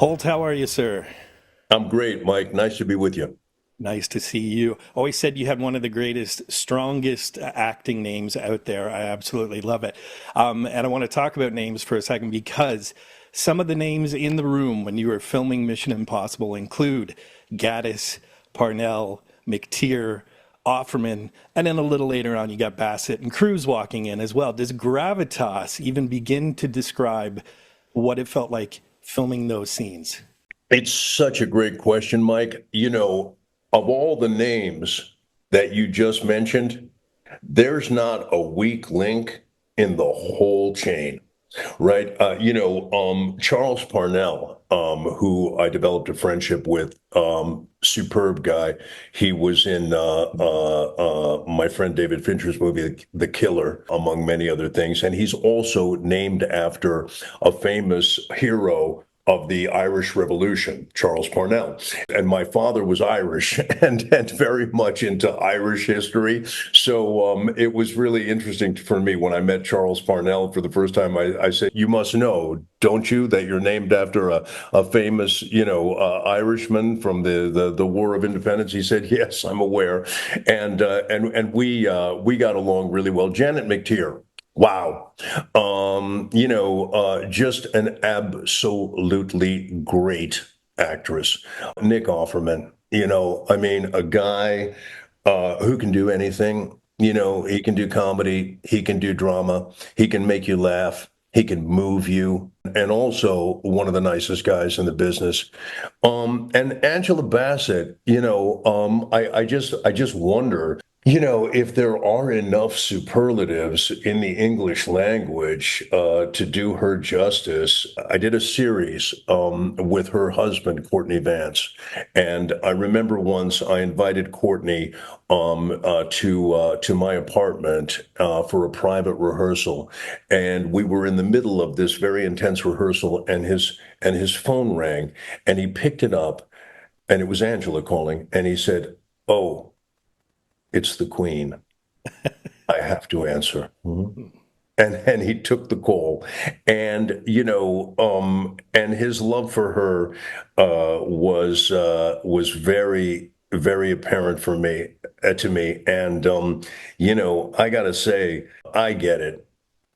Holt, how are you, sir? I'm great, Mike. Nice to be with you. Nice to see you. Always said you had one of the greatest, strongest acting names out there. I absolutely love it. And I want to talk about names for a second because some of the names in the room when you were filming Mission Impossible include Gaddis, Parnell, McTeer, Offerman, and then a little later on you got Bassett and Cruz walking in as well. Does gravitas even begin to describe what it felt like filming those scenes? It's such a great question, Mike. Of all the names that you just mentioned, there's not a weak link in the whole chain, right? Charles Parnell, who I developed a friendship with, superb guy. He was in my friend David Fincher's movie, The Killer, among many other things. And he's also named after a famous hero of the Irish Revolution, Charles Parnell. And my father was Irish and very much into Irish history. So it was really interesting for me when I met Charles Parnell for the first time. I said, "You must know, don't you, that you're named after a famous, Irishman from the War of Independence?" He said, "Yes, I'm aware." And we got along really well. Janet McTeer. Wow. Just an absolutely great actress. Nick Offerman, a guy who can do anything. He can do comedy, he can do drama, he can make you laugh, he can move you, and also one of the nicest guys in the business. And Angela Bassett, I just wonder, if there are enough superlatives in the English language to do her justice. I did a series with her husband, Courtney Vance, and I remember once I invited Courtney to my apartment for a private rehearsal, and we were in the middle of this very intense rehearsal, and his phone rang, and he picked it up, and it was Angela calling, and he said, "Oh, it's the Queen. I have to answer." And he took the call, and and his love for her was very, very apparent for me to me. And I gotta say, I get it.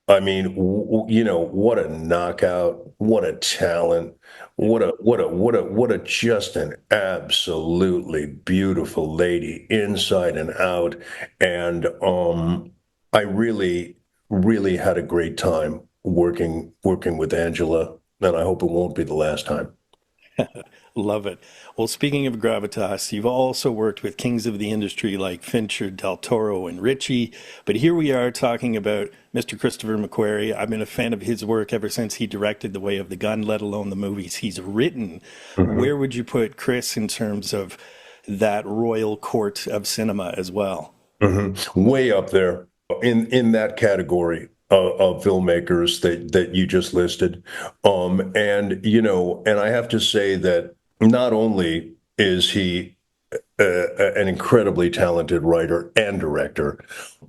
I mean, what a knockout, what a talent, what a just an absolutely beautiful lady inside and out. And I really, really had a great time working with Angela, and I hope it won't be the last time. Love it. Well, speaking of gravitas, you've also worked with kings of the industry like Fincher, Del Toro, and Ritchie. But here we are talking about Mr. Christopher McQuarrie. I've been a fan of his work ever since he directed The Way of the Gun, let alone the movies he's written. Mhm. Where would you put Chris in terms of that royal court of cinema as well? Way up there in that category of filmmakers that you just listed. And I have to say that not only is he an incredibly talented writer and director,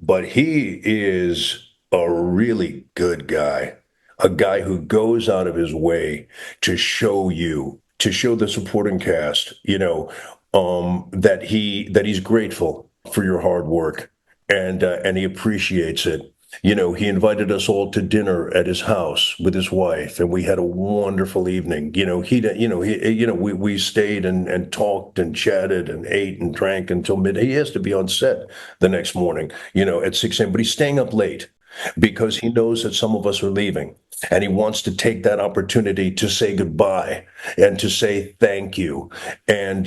but he is a really good guy, a guy who goes out of his way to show the supporting cast, that he's grateful for your hard work, and he appreciates it. He invited us all to dinner at his house with his wife, and we had a wonderful evening. We stayed and talked and chatted and ate and drank until midday. He has to be on set the next morning, at 6 a.m., but he's staying up late because he knows that some of us are leaving, and he wants to take that opportunity to say goodbye and to say thank you. And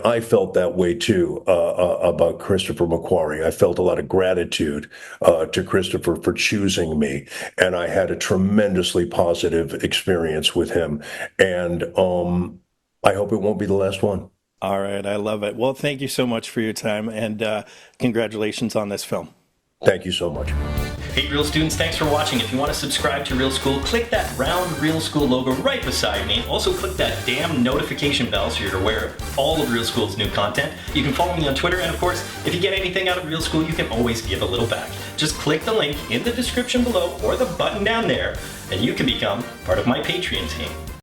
I felt that way too about Christopher McQuarrie. I felt a lot of gratitude to Christopher for choosing me, and I had a tremendously positive experience with him. And I hope it won't be the last one. All right, I love it. Well, thank you so much for your time and congratulations on this film. Thank you so much. Hey Real students, thanks for watching. If you want to subscribe to Real School, click that round Real School logo right beside me. Also click that damn notification bell so you're aware of all of Real School's new content. You can follow me on Twitter, and of course, if you get anything out of Real School, you can always give a little back. Just click the link in the description below or the button down there, and you can become part of my Patreon team.